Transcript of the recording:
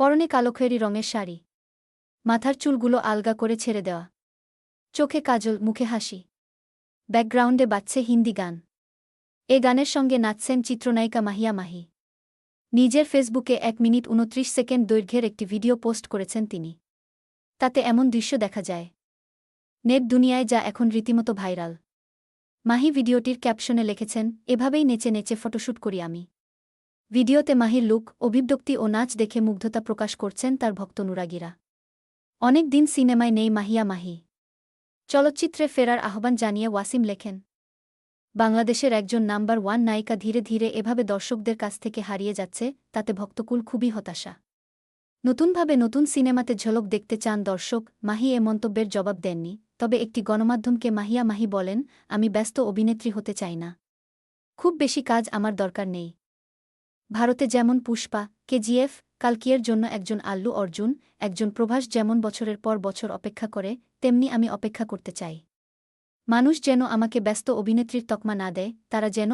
পরনে কালো খয়েরি রঙের শাড়ি, মাথার চুলগুলো আলগা করে ছেড়ে দেওয়া, চোখে কাজল, মুখে হাসি, ব্যাকগ্রাউন্ডে বাজছে হিন্দি গান। এ গানের সঙ্গে নাচছেন চিত্রনায়িকা মাহিয়া মাহি। নিজের ফেসবুকে ১ মিনিট ২৯ সেকেন্ড দৈর্ঘ্যের একটি ভিডিও পোস্ট করেছেন তিনি। তাতে এমন দৃশ্য দেখা যায় নেট দুনিয়ায়, যা এখন রীতিমতো ভাইরাল। মাহি ভিডিওটির ক্যাপশনে লিখেছেন, এভাবেই নেচে নেচে ফটোশ্যুট করি আমি। ভিডিওতে মাহির লুক, অভিব্যক্তি ও নাচ দেখে মুগ্ধতা প্রকাশ করছেন তার ভক্ত-অনুরাগীরা। অনেক দিন সিনেমায় নেই মাহিয়া মাহি। চলচ্চিত্রে ফেরার আহ্বান জানিয়ে ওয়াসিম লেখেন, বাংলাদেশের একজন নাম্বার 1 নায়িকা ধীরে ধীরে এভাবে দর্শকদের কাছ থেকে হারিয়ে যাচ্ছে, তাতে ভক্তকুল খুবই হতাশা। নতুনভাবে নতুন সিনেমাতে ঝলক দেখতে চান দর্শক। মাহি এ মন্তব্যের জবাব দেননি, তবে একটি গণমাধ্যমকে মাহিয়া মাহি বলেন, আমি ব্যস্ত অভিনেত্রী হতে চাই না। খুব বেশি কাজ আমার দরকার নেই। ভারতে যেমন পুষ্পা, কেজিএফ, কালকিয়ের জন্য একজন আল্লু অর্জুন, একজন প্রভাস যেমন বছরের পর বছর অপেক্ষা করে, তেমনি আমি অপেক্ষা করতে চাই। মানুষ যেন আমাকে ব্যস্ত অভিনেত্রীর তকমা না দেয়, তারা যেন